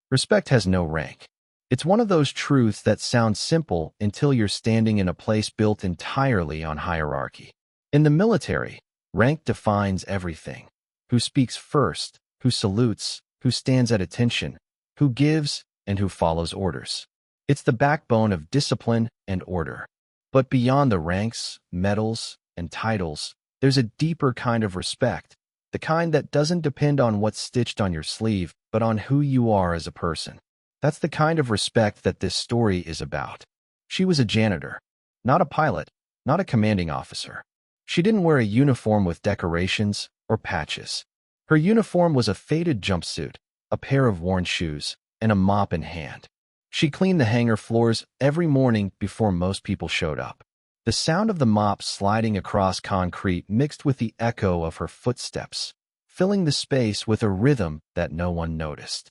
Respect has no rank. It's one of those truths that sounds simple until you're standing in a place built entirely on hierarchy. In the military, rank defines everything. Who speaks first, who salutes, who stands at attention, who gives, and who follows orders. It's the backbone of discipline and order. But beyond the ranks, medals, and titles, there's a deeper kind of respect, the kind that doesn't depend on what's stitched on your sleeve, but on who you are as a person. That's the kind of respect that this story is about. She was a janitor, not a pilot, not a commanding officer. She didn't wear a uniform with decorations or patches. Her uniform was a faded jumpsuit, a pair of worn shoes, and a mop in hand. She cleaned the hangar floors every morning before most people showed up. The sound of the mop sliding across concrete mixed with the echo of her footsteps, filling the space with a rhythm that no one noticed.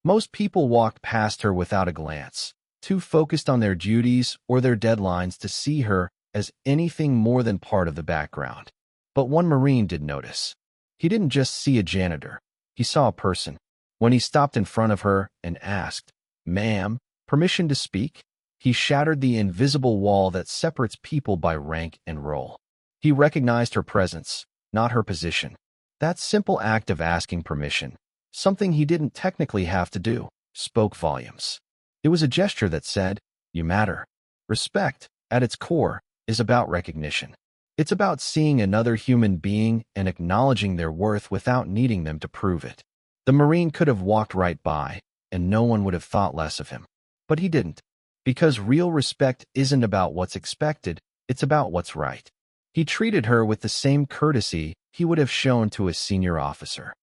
Most people walked past her without a glance, too focused on their duties or their deadlines to see her as anything more than part of the background. But one Marine did notice. He didn't just see a janitor. He saw a person. When he stopped in front of her and asked, "Ma'am, permission to speak?" he shattered the invisible wall that separates people by rank and role. He recognized her presence, not her position. That simple act of asking permission, something he didn't technically have to do, spoke volumes. It was a gesture that said, "You matter." Respect, at its core, is about recognition. It's about seeing another human being and acknowledging their worth without needing them to prove it. The Marine could have walked right by, and no one would have thought less of him. But he didn't. Because real respect isn't about what's expected, it's about what's right. He treated her with the same courtesy he would have shown to a senior officer.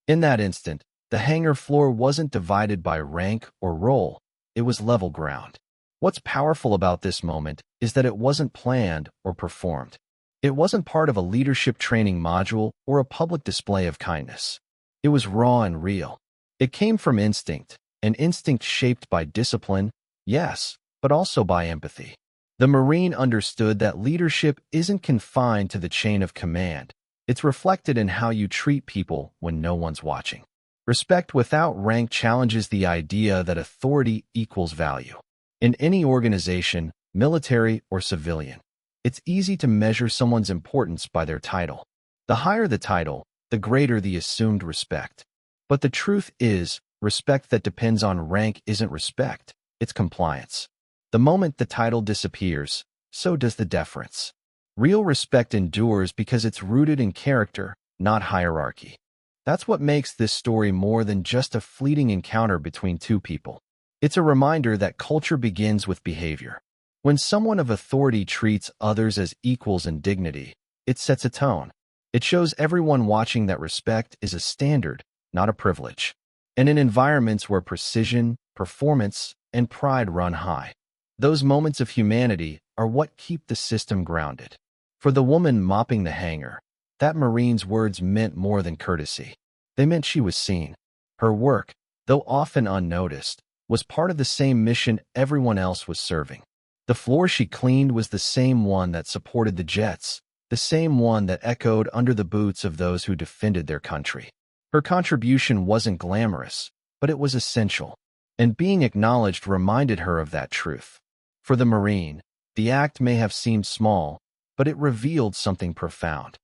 In that instant, the hangar floor wasn't divided by rank or role. It was level ground. What's powerful about this moment is that it wasn't planned or performed. It wasn't part of a leadership training module or a public display of kindness. It was raw and real. It came from instinct, an instinct shaped by discipline, yes, but also by empathy. The Marine understood that leadership isn't confined to the chain of command. It's reflected in how you treat people when no one's watching. Respect without rank challenges the idea that authority equals value. In any organization, military or civilian, it's easy to measure someone's importance by their title. The higher the title, the greater the assumed respect. But the truth is, respect that depends on rank isn't respect, it's compliance. The moment the title disappears, so does the deference. Real respect endures because it's rooted in character, not hierarchy. That's what makes this story more than just a fleeting encounter between two people. It's a reminder that culture begins with behavior. When someone of authority treats others as equals in dignity, it sets a tone. It shows everyone watching that respect is a standard, not a privilege. And in environments where precision, performance, and pride run high, those moments of humanity are what keep the system grounded. For the woman mopping the hangar, that Marine's words meant more than courtesy. They meant she was seen. Her work, though often unnoticed, was part of the same mission everyone else was serving. The floor she cleaned was the same one that supported the jets, the same one that echoed under the boots of those who defended their country. Her contribution wasn't glamorous, but it was essential, and being acknowledged reminded her of that truth. For the Marine, the act may have seemed small, but it revealed something profound.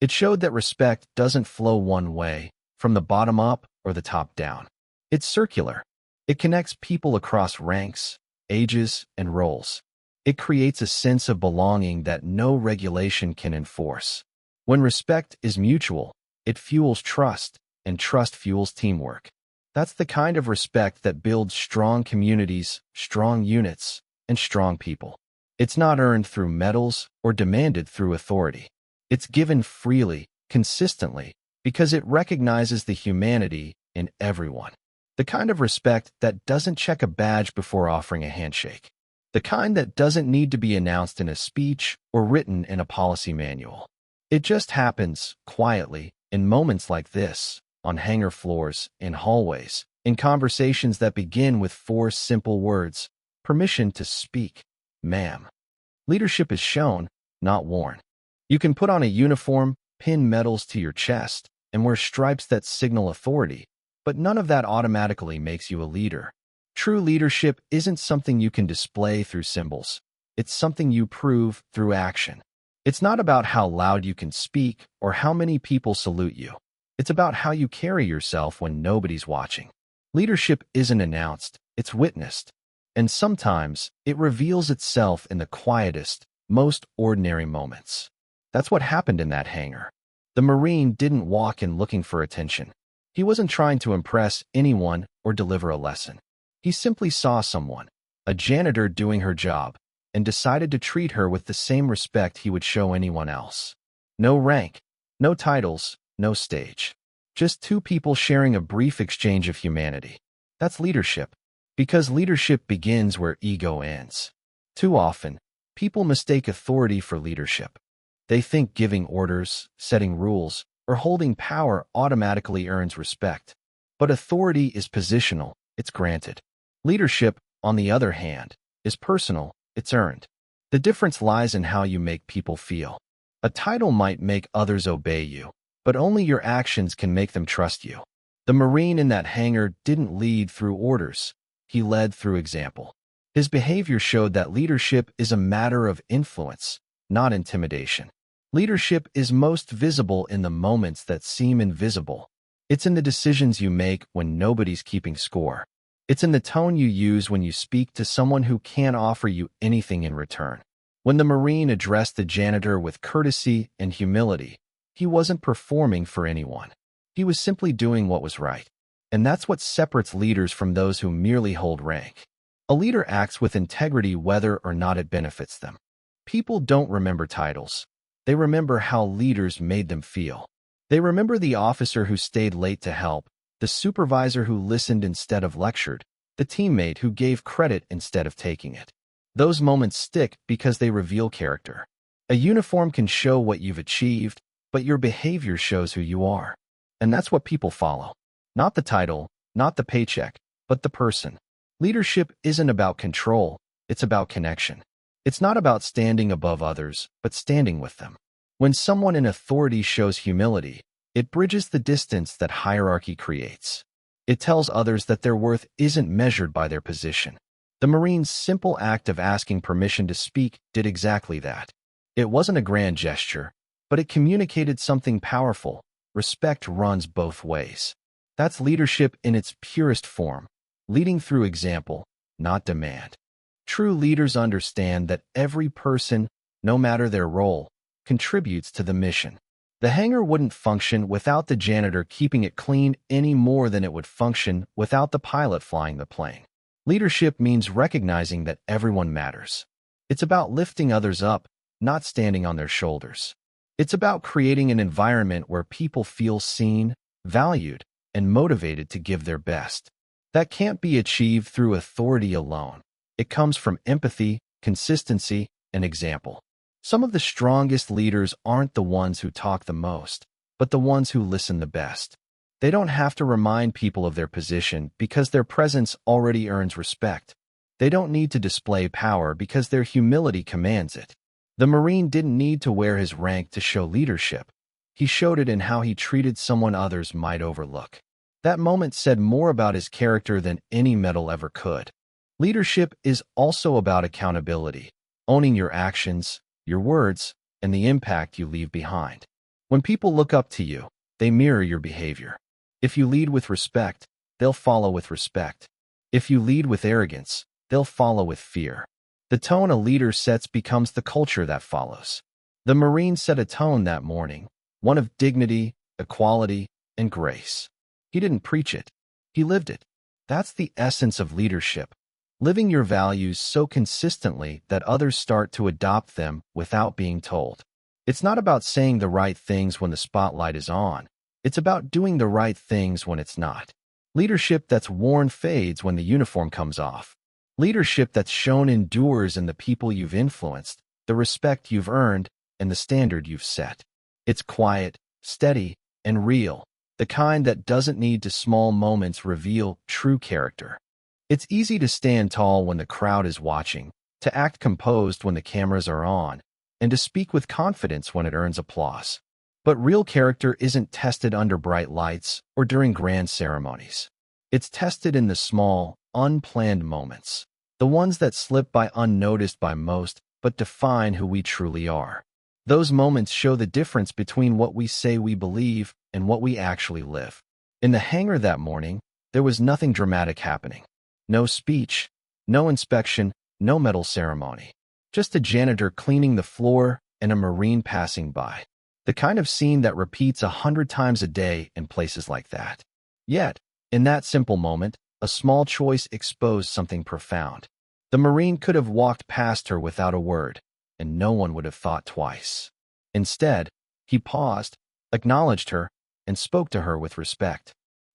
It showed that respect doesn't flow one way, from the bottom up or the top down. It's circular. It connects people across ranks, ages, and roles. It creates a sense of belonging that no regulation can enforce. When respect is mutual, it fuels trust, and trust fuels teamwork. That's the kind of respect that builds strong communities, strong units, and strong people. It's not earned through medals or demanded through authority. It's given freely, consistently, because it recognizes the humanity in everyone. The kind of respect that doesn't check a badge before offering a handshake. The kind that doesn't need to be announced in a speech or written in a policy manual. It just happens, quietly, in moments like this, on hangar floors, in hallways, in conversations that begin with 4 simple words: permission to speak, ma'am. Leadership is shown, not worn. You can put on a uniform, pin medals to your chest, and wear stripes that signal authority, But none of that automatically makes you a leader. True leadership isn't something you can display through symbols. It's something you prove through action. It's not about how loud you can speak or how many people salute you. It's about how you carry yourself when nobody's watching. Leadership isn't announced, it's witnessed. And sometimes it reveals itself in the quietest, most ordinary moments. That's what happened in that hangar. The Marine didn't walk in looking for attention. He wasn't trying to impress anyone or deliver a lesson. He simply saw someone, a janitor doing her job, and decided to treat her with the same respect he would show anyone else. No rank, no titles, no stage. Just two people sharing a brief exchange of humanity. That's leadership. Because leadership begins where ego ends. Too often, people mistake authority for leadership. They think giving orders, setting rules, or holding power automatically earns respect. But authority is positional, it's granted. Leadership, on the other hand, is personal, it's earned. The difference lies in how you make people feel. A title might make others obey you, but only your actions can make them trust you. The Marine in that hangar didn't lead through orders. He led through example. His behavior showed that leadership is a matter of influence, not intimidation. Leadership is most visible in the moments that seem invisible. It's in the decisions you make when nobody's keeping score. It's in the tone you use when you speak to someone who can't offer you anything in return. When the Marine addressed the janitor with courtesy and humility, he wasn't performing for anyone. He was simply doing what was right. And that's what separates leaders from those who merely hold rank. A leader acts with integrity whether or not it benefits them. People don't remember titles. They remember how leaders made them feel. They remember the officer who stayed late to help, the supervisor who listened instead of lectured, the teammate who gave credit instead of taking it. Those moments stick because they reveal character. A uniform can show what you've achieved, but your behavior shows who you are. And that's what people follow. Not the title, not the paycheck, but the person. Leadership isn't about control, it's about connection. It's not about standing above others, but standing with them. When someone in authority shows humility, it bridges the distance that hierarchy creates. It tells others that their worth isn't measured by their position. The Marine's simple act of asking permission to speak did exactly that. It wasn't a grand gesture, but it communicated something powerful. Respect runs both ways. That's leadership in its purest form, leading through example, not demand. True leaders understand that every person, no matter their role, contributes to the mission. The hangar wouldn't function without the janitor keeping it clean any more than it would function without the pilot flying the plane. Leadership means recognizing that everyone matters. It's about lifting others up, not standing on their shoulders. It's about creating an environment where people feel seen, valued, and motivated to give their best. That can't be achieved through authority alone. It comes from empathy, consistency, and example. Some of the strongest leaders aren't the ones who talk the most, but the ones who listen the best. They don't have to remind people of their position because their presence already earns respect. They don't need to display power because their humility commands it. The Marine didn't need to wear his rank to show leadership. He showed it in how he treated someone others might overlook. That moment said more about his character than any medal ever could. Leadership is also about accountability, owning your actions, your words, and the impact you leave behind. When people look up to you, they mirror your behavior. If you lead with respect, they'll follow with respect. If you lead with arrogance, they'll follow with fear. The tone a leader sets becomes the culture that follows. The Marine set a tone that morning, one of dignity, equality, and grace. He didn't preach it. He lived it. That's the essence of leadership. Living your values so consistently that others start to adopt them without being told. It's not about saying the right things when the spotlight is on. It's about doing the right things when it's not. Leadership that's worn fades when the uniform comes off. Leadership that's shown endures in the people you've influenced, the respect you've earned, and the standard you've set. It's quiet, steady, and real, the kind that doesn't need to small moments reveal true character. It's easy to stand tall when the crowd is watching, to act composed when the cameras are on, and to speak with confidence when it earns applause. But real character isn't tested under bright lights or during grand ceremonies. It's tested in the small, unplanned moments, the ones that slip by unnoticed by most but define who we truly are. Those moments show the difference between what we say we believe and what we actually live. In the hangar that morning, there was nothing dramatic happening. No speech, no inspection, no medal ceremony. Just a janitor cleaning the floor and a Marine passing by. The kind of scene that repeats 100 times a day in places like that. Yet, in that simple moment, a small choice exposed something profound. The Marine could have walked past her without a word, and no one would have thought twice. Instead, he paused, acknowledged her, and spoke to her with respect.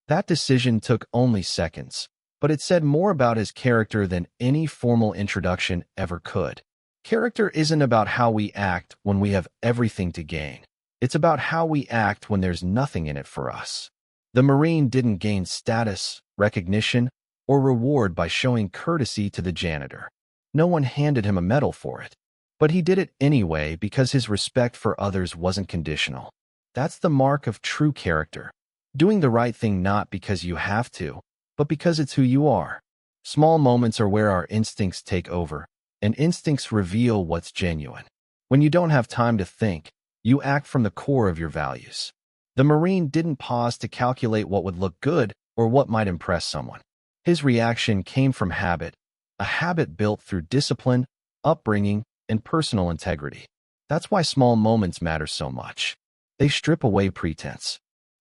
That decision took only seconds, but it said more about his character than any formal introduction ever could. Character isn't about how we act when we have everything to gain. It's about how we act when there's nothing in it for us. The Marine didn't gain status, recognition, or reward by showing courtesy to the janitor. No one handed him a medal for it. But he did it anyway because his respect for others wasn't conditional. That's the mark of true character. Doing the right thing not because you have to, but because it's who you are. Small moments are where our instincts take over, and instincts reveal what's genuine. When you don't have time to think, you act from the core of your values. The Marine didn't pause to calculate what would look good or what might impress someone. His reaction came from habit, a habit built through discipline, upbringing, and personal integrity. That's why small moments matter so much. They strip away pretense.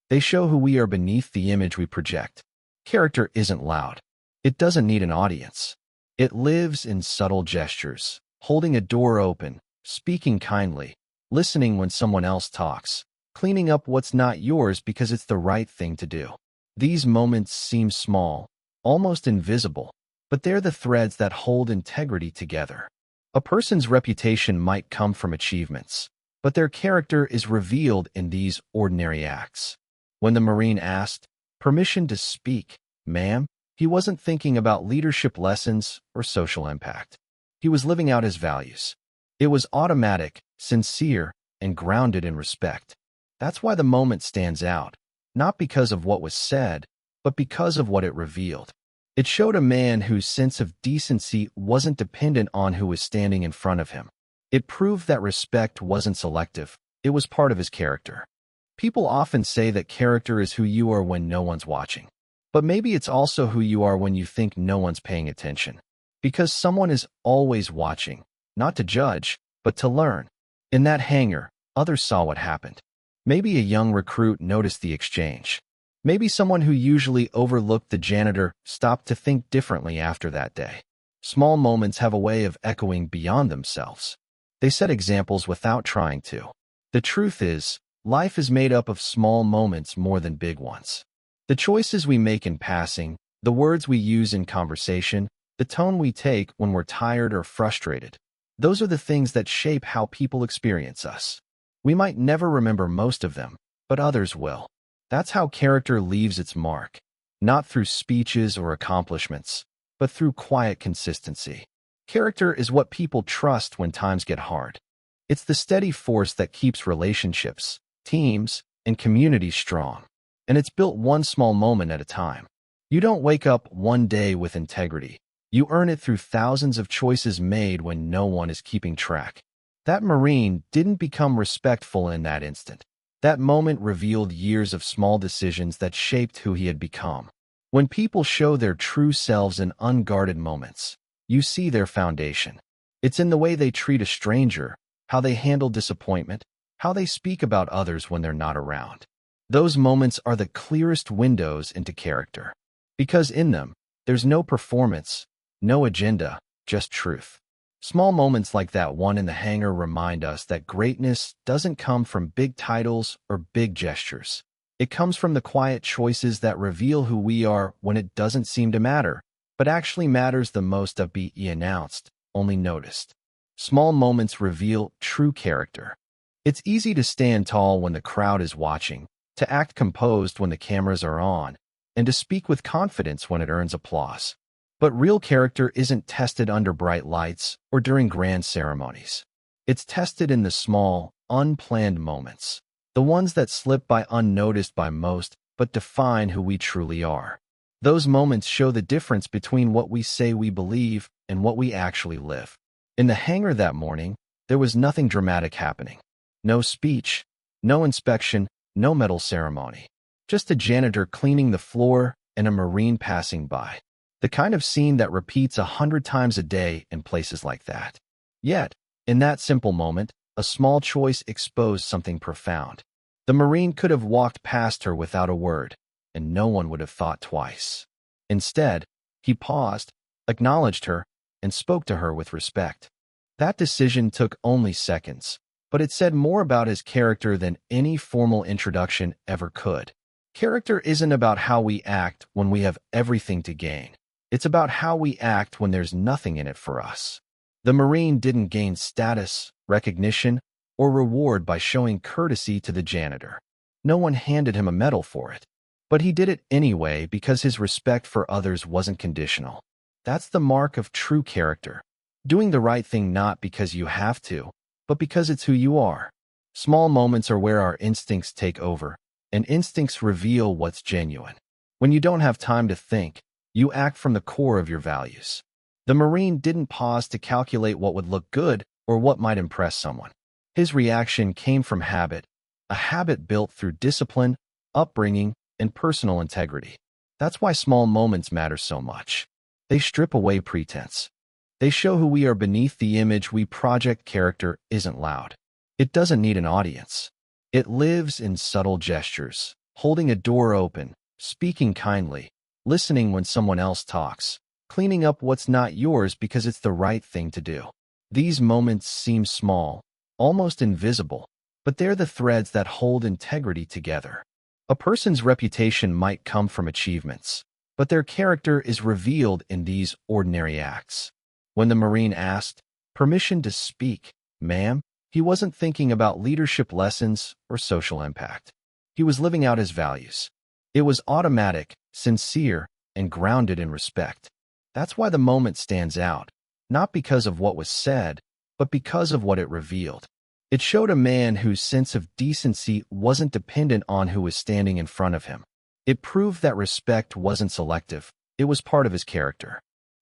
They show who we are beneath the image we project. Character isn't loud. It doesn't need an audience. It lives in subtle gestures, holding a door open, speaking kindly, listening when someone else talks, cleaning up what's not yours because it's the right thing to do. These moments seem small, almost invisible, but they're the threads that hold integrity together. A person's reputation might come from achievements, but their character is revealed in these ordinary acts. When the Marine asked, "Permission to speak, ma'am," he wasn't thinking about leadership lessons or social impact. He was living out his values. It was automatic, sincere, and grounded in respect. That's why the moment stands out, not because of what was said, but because of what it revealed. It showed a man whose sense of decency wasn't dependent on who was standing in front of him. It proved that respect wasn't selective. It was part of his character. People often say that character is who you are when no one's watching. But maybe it's also who you are when you think no one's paying attention. Because someone is always watching, not to judge, but to learn. In that hangar, others saw what happened. Maybe a young recruit noticed the exchange. Maybe someone who usually overlooked the janitor stopped to think differently after that day. Small moments have a way of echoing beyond themselves. They set examples without trying to. The truth is, life is made up of small moments more than big ones. The choices we make in passing, the words we use in conversation, the tone we take when we're tired or frustrated, those are the things that shape how people experience us. We might never remember most of them, but others will. That's how character leaves its mark, not through speeches or accomplishments, but through quiet consistency. Character is what people trust when times get hard. It's the steady force that keeps relationships, teams, and communities strong. And it's built one small moment at a time. You don't wake up one day with integrity. You earn it through thousands of choices made when no one is keeping track. That Marine didn't become respectful in that instant. That moment revealed years of small decisions that shaped who he had become. When people show their true selves in unguarded moments, you see their foundation. It's in the way they treat a stranger, how they handle disappointment, how they speak about others when they're not around. Those moments are the clearest windows into character. Because in them, there's no performance, no agenda, just truth. Small moments like that one in the hangar remind us that greatness doesn't come from big titles or big gestures. It comes from the quiet choices that reveal who we are when it doesn't seem to matter, but actually matters the most to be announced, only noticed. Small moments reveal true character. It's easy to stand tall when the crowd is watching, to act composed when the cameras are on, and to speak with confidence when it earns applause. But real character isn't tested under bright lights or during grand ceremonies. It's tested in the small, unplanned moments, the the ones that slip by unnoticed by most but define who we truly are. Those moments show the difference between what we say we believe and what we actually live. In the hangar that morning, there was nothing dramatic happening. No speech, no inspection, no medal ceremony. Just a janitor cleaning the floor and a Marine passing by. The kind of scene that repeats 100 times a day in places like that. Yet, in that simple moment, a small choice exposed something profound. The Marine could have walked past her without a word, and no one would have thought twice. Instead, he paused, acknowledged her, and spoke to her with respect. That decision took only seconds, but it said more about his character than any formal introduction ever could. Character isn't about how we act when we have everything to gain. It's about how we act when there's nothing in it for us. The Marine didn't gain status, recognition, or reward by showing courtesy to the janitor. No one handed him a medal for it. But he did it anyway because his respect for others wasn't conditional. That's the mark of true character. Doing the right thing not because you have to, but because it's who you are. Small moments are where our instincts take over, and instincts reveal what's genuine. When you don't have time to think, you act from the core of your values. The Marine didn't pause to calculate what would look good or what might impress someone. His reaction came from habit, a habit built through discipline, upbringing, and personal integrity. That's why small moments matter so much. They strip away pretense. They show who we are beneath the image we project. Character isn't loud. It doesn't need an audience. It lives in subtle gestures, holding a door open, speaking kindly, listening when someone else talks, cleaning up what's not yours because it's the right thing to do. These moments seem small, almost invisible, but they're the threads that hold integrity together. A person's reputation might come from achievements, but their character is revealed in these ordinary acts. When the Marine asked, "Permission to speak, ma'am," he wasn't thinking about leadership lessons or social impact. He was living out his values. It was automatic, sincere, and grounded in respect. That's why the moment stands out, not because of what was said, but because of what it revealed. It showed a man whose sense of decency wasn't dependent on who was standing in front of him. It proved that respect wasn't selective. It was part of his character.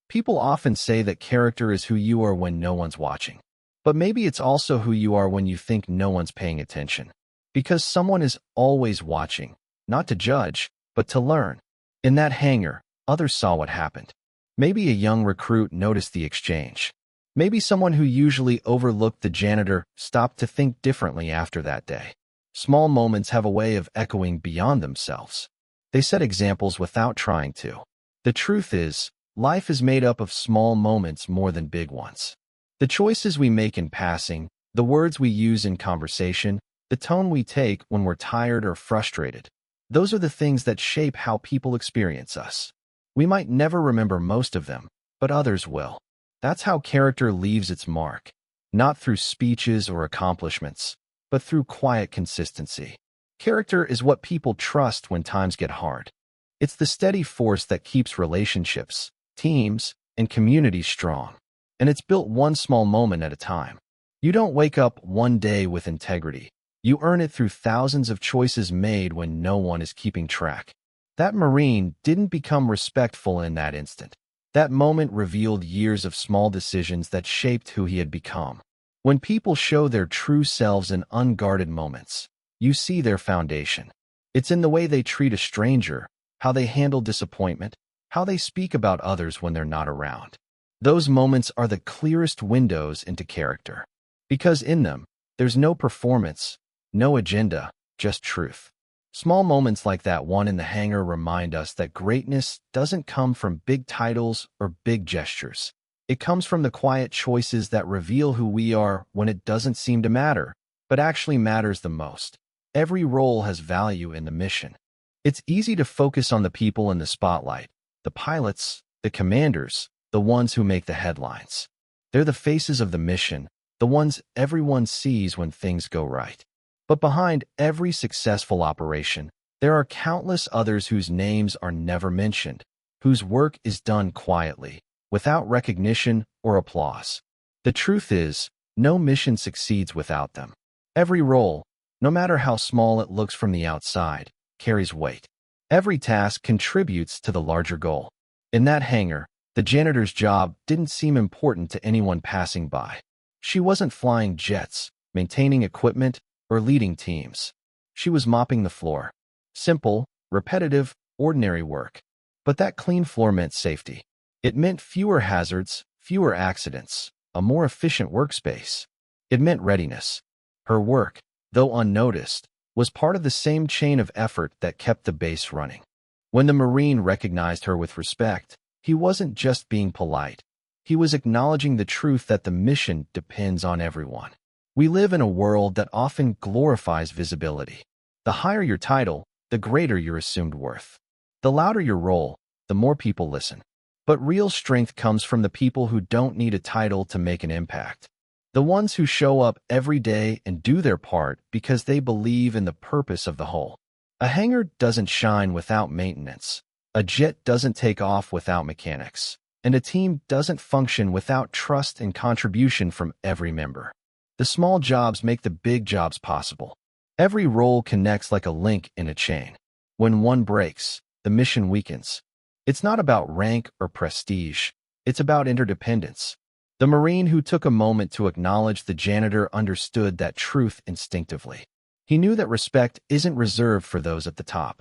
People often say that character is who you are when no one's watching. But maybe it's also who you are when you think no one's paying attention. Because someone is always watching, not to judge, but to learn. In that hangar, others saw what happened. Maybe a young recruit noticed the exchange. Maybe someone who usually overlooked the janitor stopped to think differently after that day. Small moments have a way of echoing beyond themselves. They set examples without trying to. The truth is, life is made up of small moments more than big ones. The choices we make in passing, the words we use in conversation, the tone we take when we're tired or frustrated, those are the things that shape how people experience us. We might never remember most of them, but others will. That's how character leaves its mark, not through speeches or accomplishments, but through quiet consistency. Character is what people trust when times get hard. It's the steady force that keeps relationships, teams, and communities strong. And it's built one small moment at a time. You don't wake up one day with integrity. You earn it through thousands of choices made when no one is keeping track. That Marine didn't become respectful in that instant. That moment revealed years of small decisions that shaped who he had become. When people show their true selves in unguarded moments, you see their foundation. It's in the way they treat a stranger, how they handle disappointment, how they speak about others when they're not around. Those moments are the clearest windows into character. Because in them, there's no performance, no agenda, just truth. Small moments like that one in the hangar remind us that greatness doesn't come from big titles or big gestures. It comes from the quiet choices that reveal who we are when it doesn't seem to matter, but actually matters the most. Every role has value in the mission. It's easy to focus on the people in the spotlight, the pilots, the commanders, the ones who make the headlines. They're the faces of the mission, the ones everyone sees when things go right. But behind every successful operation, there are countless others whose names are never mentioned, whose work is done quietly, without recognition or applause. The truth is, no mission succeeds without them. Every role, no matter how small it looks from the outside, carries weight. Every task contributes to the larger goal. In that hangar, the janitor's job didn't seem important to anyone passing by. She wasn't flying jets, maintaining equipment, or leading teams. She was mopping the floor. Simple, repetitive, ordinary work. But that clean floor meant safety. It meant fewer hazards, fewer accidents, a more efficient workspace. It meant readiness. Her work, though unnoticed, was part of the same chain of effort that kept the base running. When the Marine recognized her with respect, he wasn't just being polite. He was acknowledging the truth that the mission depends on everyone. We live in a world that often glorifies visibility. The higher your title, the greater your assumed worth. The louder your role, the more people listen. But real strength comes from the people who don't need a title to make an impact. The ones who show up every day and do their part because they believe in the purpose of the whole. A hangar doesn't shine without maintenance. A jet doesn't take off without mechanics. And a team doesn't function without trust and contribution from every member. The small jobs make the big jobs possible. Every role connects like a link in a chain. When one breaks, the mission weakens. It's not about rank or prestige. It's about interdependence. The Marine who took a moment to acknowledge the janitor understood that truth instinctively. He knew that respect isn't reserved for those at the top.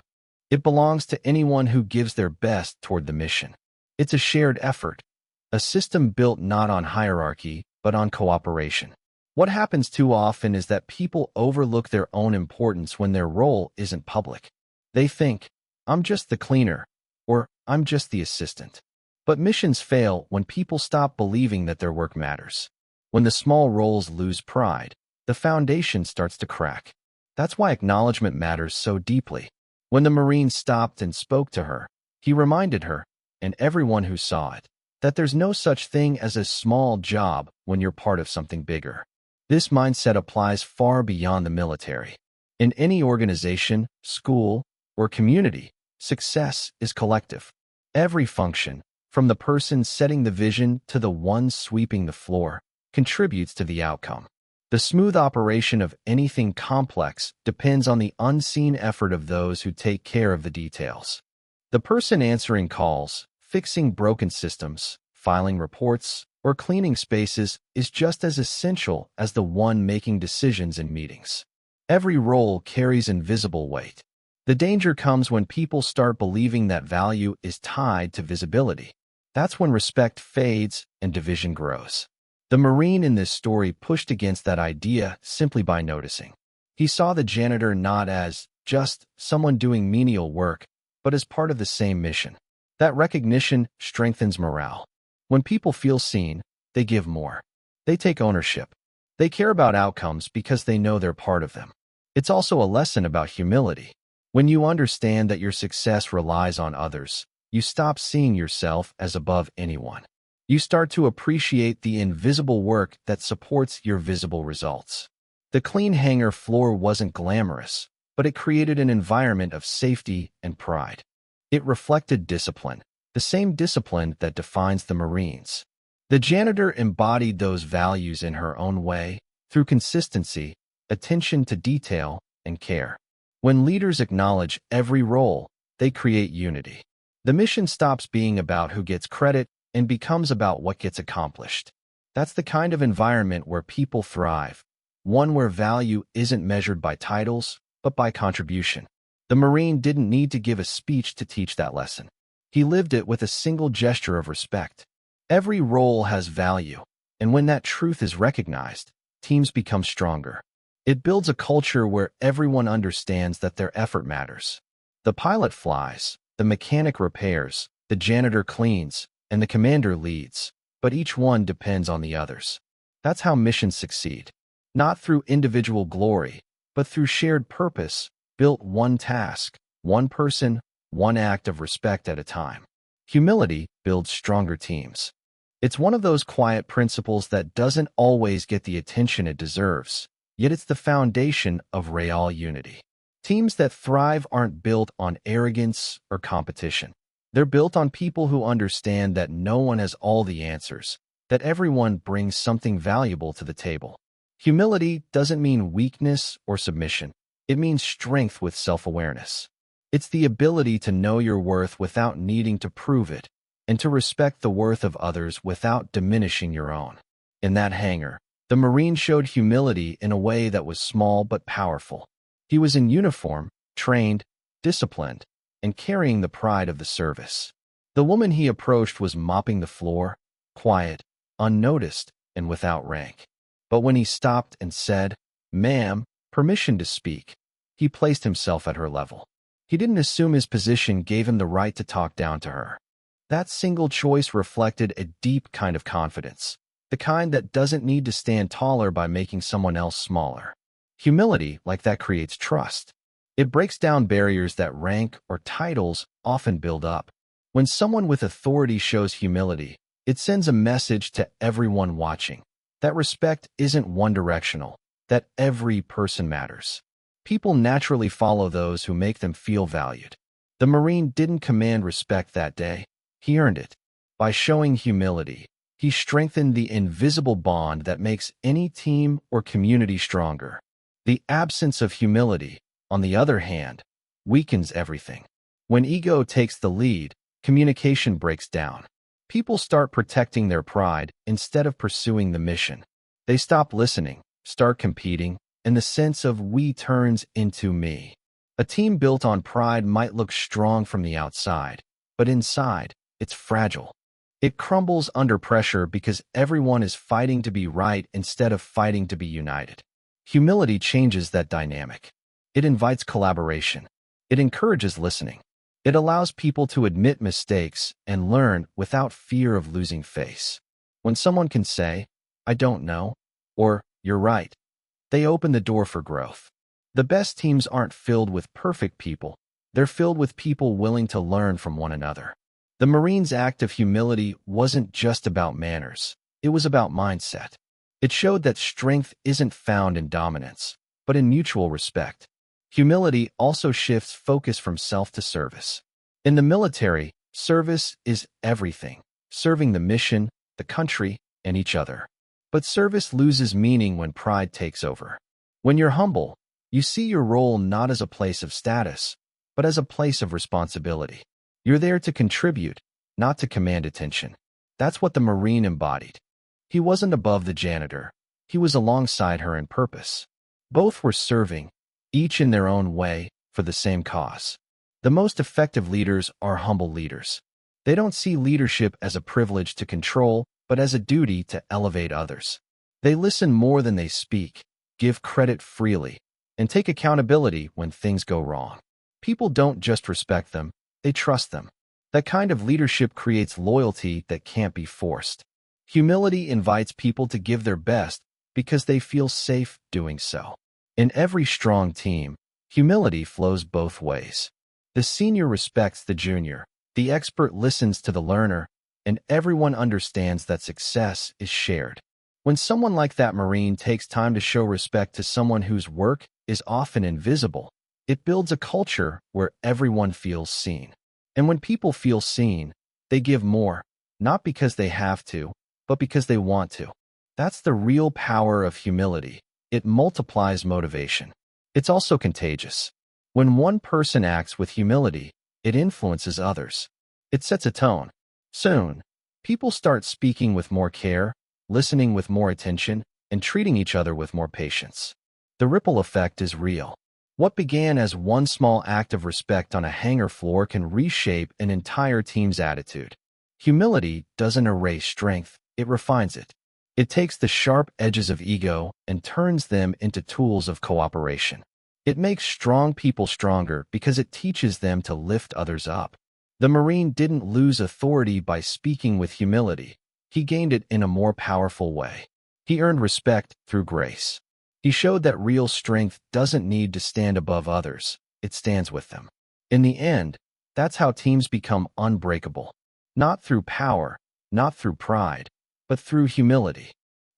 It belongs to anyone who gives their best toward the mission. It's a shared effort, a system built not on hierarchy, but on cooperation. What happens too often is that people overlook their own importance when their role isn't public. They think, I'm just the cleaner, or I'm just the assistant. But missions fail when people stop believing that their work matters. When the small roles lose pride, the foundation starts to crack. That's why acknowledgement matters so deeply. When the Marine stopped and spoke to her, he reminded her, and everyone who saw it, that there's no such thing as a small job when you're part of something bigger. This mindset applies far beyond the military. In any organization, school, or community, success is collective. Every function, from the person setting the vision to the one sweeping the floor, contributes to the outcome. The smooth operation of anything complex depends on the unseen effort of those who take care of the details. The person answering calls, fixing broken systems, filing reports, or cleaning spaces is just as essential as the one making decisions in meetings. Every role carries invisible weight. The danger comes when people start believing that value is tied to visibility. That's when respect fades and division grows. The Marine in this story pushed against that idea simply by noticing. He saw the janitor not as just someone doing menial work, but as part of the same mission. That recognition strengthens morale. When people feel seen, they give more. They take ownership. They care about outcomes because they know they're part of them. It's also a lesson about humility. When you understand that your success relies on others, you stop seeing yourself as above anyone. You start to appreciate the invisible work that supports your visible results. The clean hangar floor wasn't glamorous, but it created an environment of safety and pride. It reflected discipline, the same discipline that defines the Marines. The janitor embodied those values in her own way, through consistency, attention to detail, and care. When leaders acknowledge every role, they create unity. The mission stops being about who gets credit and becomes about what gets accomplished. That's the kind of environment where people thrive, one where value isn't measured by titles, but by contribution. The Marine didn't need to give a speech to teach that lesson. He lived it with a single gesture of respect. Every role has value, and when that truth is recognized, teams become stronger. It builds a culture where everyone understands that their effort matters. The pilot flies, the mechanic repairs, the janitor cleans, and the commander leads, but each one depends on the others. That's how missions succeed. Not through individual glory, but through shared purpose, built one task, one person, one act of respect at a time. Humility builds stronger teams. It's one of those quiet principles that doesn't always get the attention it deserves, yet it's the foundation of real unity. Teams that thrive aren't built on arrogance or competition. They're built on people who understand that no one has all the answers, that everyone brings something valuable to the table. Humility doesn't mean weakness or submission. It means strength with self-awareness. It's the ability to know your worth without needing to prove it, and to respect the worth of others without diminishing your own. In that hangar, the Marine showed humility in a way that was small but powerful. He was in uniform, trained, disciplined, and carrying the pride of the service. The woman he approached was mopping the floor, quiet, unnoticed, and without rank. But when he stopped and said, "Ma'am, permission to speak," he placed himself at her level. He didn't assume his position gave him the right to talk down to her. That single choice reflected a deep kind of confidence, the kind that doesn't need to stand taller by making someone else smaller. Humility like that creates trust. It breaks down barriers that rank or titles often build up. When someone with authority shows humility, it sends a message to everyone watching that respect isn't one-directional, that every person matters. People naturally follow those who make them feel valued. The Marine didn't command respect that day. He earned it. By showing humility, he strengthened the invisible bond that makes any team or community stronger. The absence of humility, on the other hand, weakens everything. When ego takes the lead, communication breaks down. People start protecting their pride instead of pursuing the mission. They stop listening, start competing, and the sense of we turns into me. A team built on pride might look strong from the outside, but inside, it's fragile. It crumbles under pressure because everyone is fighting to be right instead of fighting to be united. Humility changes that dynamic. It invites collaboration. It encourages listening. It allows people to admit mistakes and learn without fear of losing face. When someone can say, "I don't know," or "You're right," they open the door for growth. The best teams aren't filled with perfect people. They're filled with people willing to learn from one another. The Marine's act of humility wasn't just about manners. It was about mindset. It showed that strength isn't found in dominance, but in mutual respect. Humility also shifts focus from self to service. In the military, service is everything, serving the mission, the country, and each other. But service loses meaning when pride takes over. When you're humble, you see your role not as a place of status, but as a place of responsibility. You're there to contribute, not to command attention. That's what the Marine embodied. He wasn't above the janitor. He was alongside her in purpose. Both were serving, each in their own way, for the same cause. The most effective leaders are humble leaders. They don't see leadership as a privilege to control, but as a duty to elevate others. They listen more than they speak, give credit freely, and take accountability when things go wrong. People don't just respect them, they trust them. That kind of leadership creates loyalty that can't be forced. Humility invites people to give their best because they feel safe doing so. In every strong team, humility flows both ways. The senior respects the junior, the expert listens to the learner, and everyone understands that success is shared. When someone like that Marine takes time to show respect to someone whose work is often invisible, it builds a culture where everyone feels seen. And when people feel seen, they give more, not because they have to, but because they want to. That's the real power of humility. It multiplies motivation. It's also contagious. When one person acts with humility, it influences others. It sets a tone. Soon, people start speaking with more care, listening with more attention, and treating each other with more patience. The ripple effect is real. What began as one small act of respect on a hangar floor can reshape an entire team's attitude. Humility doesn't erase strength, it refines it. It takes the sharp edges of ego and turns them into tools of cooperation. It makes strong people stronger because it teaches them to lift others up. The Marine didn't lose authority by speaking with humility. He gained it in a more powerful way. He earned respect through grace. He showed that real strength doesn't need to stand above others, it stands with them. In the end, that's how teams become unbreakable. Not through power, not through pride, but through humility.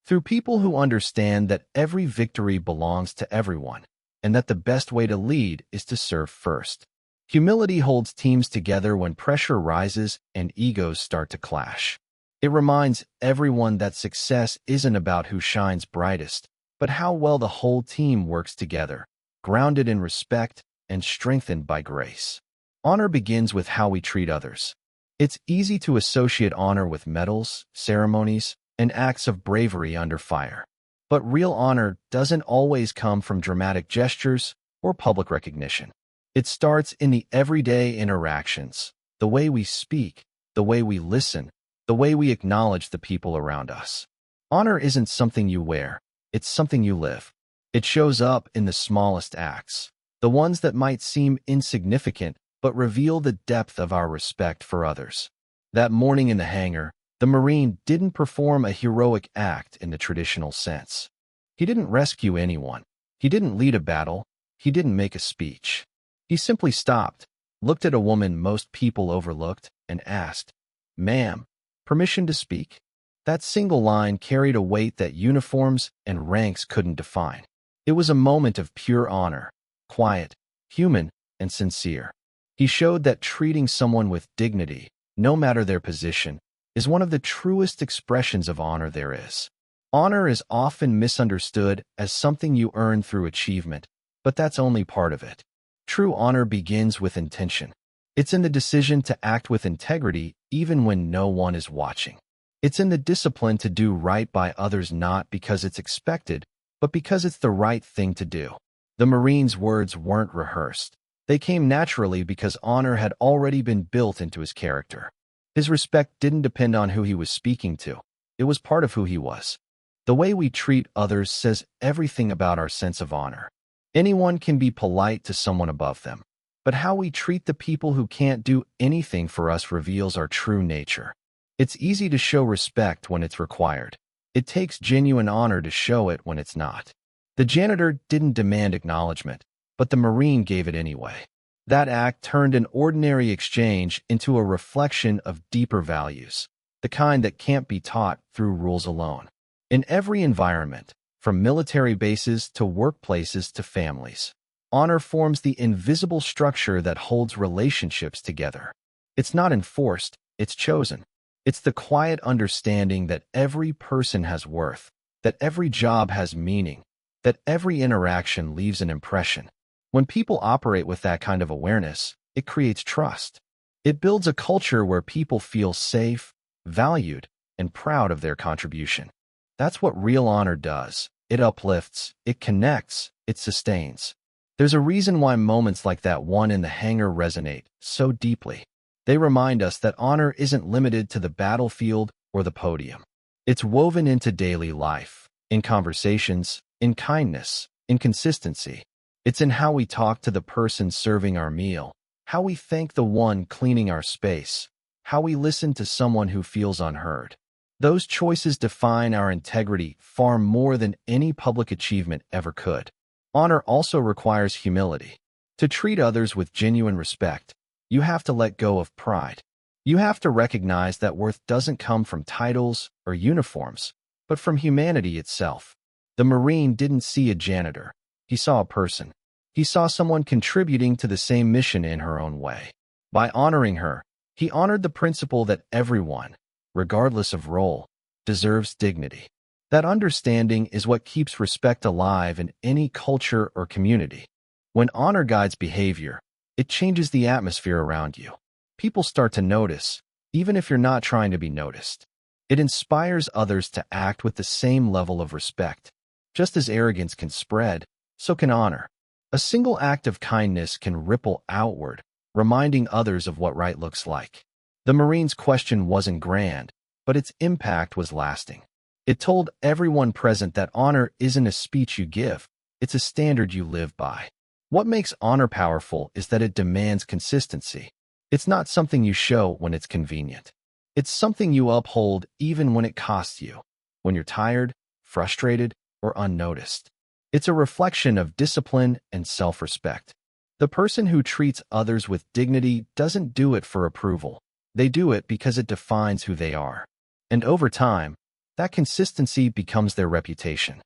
Through people who understand that every victory belongs to everyone, and that the best way to lead is to serve first. Humility holds teams together when pressure rises and egos start to clash. It reminds everyone that success isn't about who shines brightest, but how well the whole team works together, grounded in respect and strengthened by grace. Honor begins with how we treat others. It's easy to associate honor with medals, ceremonies, and acts of bravery under fire. But real honor doesn't always come from dramatic gestures or public recognition. It starts in the everyday interactions, the way we speak, the way we listen, the way we acknowledge the people around us. Honor isn't something you wear, it's something you live. It shows up in the smallest acts, the ones that might seem insignificant but reveal the depth of our respect for others. That morning in the hangar, the Marine didn't perform a heroic act in the traditional sense. He didn't rescue anyone. He didn't lead a battle. He didn't make a speech. He simply stopped, looked at a woman most people overlooked, and asked, "Ma'am, permission to speak?" That single line carried a weight that uniforms and ranks couldn't define. It was a moment of pure honor, quiet, human, and sincere. He showed that treating someone with dignity, no matter their position, is one of the truest expressions of honor there is. Honor is often misunderstood as something you earn through achievement, but that's only part of it. True honor begins with intention. It's in the decision to act with integrity even when no one is watching. It's in the discipline to do right by others not because it's expected, but because it's the right thing to do. The Marine's words weren't rehearsed. They came naturally because honor had already been built into his character. His respect didn't depend on who he was speaking to. It was part of who he was. The way we treat others says everything about our sense of honor. Anyone can be polite to someone above them, but how we treat the people who can't do anything for us reveals our true nature. It's easy to show respect when it's required. It takes genuine honor to show it when it's not. The janitor didn't demand acknowledgement, but the Marine gave it anyway. That act turned an ordinary exchange into a reflection of deeper values, the kind that can't be taught through rules alone. In every environment, from military bases to workplaces to families, honor forms the invisible structure that holds relationships together. It's not enforced, it's chosen. It's the quiet understanding that every person has worth, that every job has meaning, that every interaction leaves an impression. When people operate with that kind of awareness, it creates trust. It builds a culture where people feel safe, valued, and proud of their contribution. That's what real honor does. It uplifts, it connects, it sustains. There's a reason why moments like that one in the hangar resonate so deeply. They remind us that honor isn't limited to the battlefield or the podium. It's woven into daily life, in conversations, in kindness, in consistency. It's in how we talk to the person serving our meal, how we thank the one cleaning our space, how we listen to someone who feels unheard. Those choices define our integrity far more than any public achievement ever could. Honor also requires humility. To treat others with genuine respect, you have to let go of pride. You have to recognize that worth doesn't come from titles or uniforms, but from humanity itself. The Marine didn't see a janitor. He saw a person. He saw someone contributing to the same mission in her own way. By honoring her, he honored the principle that everyone, regardless of role, deserves dignity. That understanding is what keeps respect alive in any culture or community. When honor guides behavior, it changes the atmosphere around you. People start to notice, even if you're not trying to be noticed. It inspires others to act with the same level of respect. Just as arrogance can spread, so can honor. A single act of kindness can ripple outward, reminding others of what right looks like. The Marine's question wasn't grand, but its impact was lasting. It told everyone present that honor isn't a speech you give, it's a standard you live by. What makes honor powerful is that it demands consistency. It's not something you show when it's convenient. It's something you uphold even when it costs you, when you're tired, frustrated, or unnoticed. It's a reflection of discipline and self-respect. The person who treats others with dignity doesn't do it for approval. They do it because it defines who they are. And over time, that consistency becomes their reputation.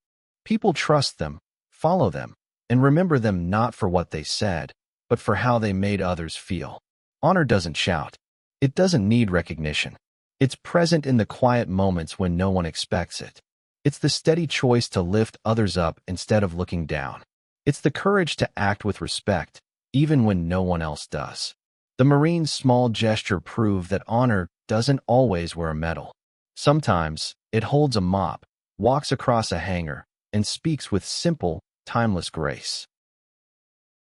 People trust them, follow them, and remember them not for what they said, but for how they made others feel. Honor doesn't shout. It doesn't need recognition. It's present in the quiet moments when no one expects it. It's the steady choice to lift others up instead of looking down. It's the courage to act with respect, even when no one else does. The Marine's small gesture proved that honor doesn't always wear a medal. Sometimes, it holds a mop, walks across a hangar, and speaks with simple, timeless grace.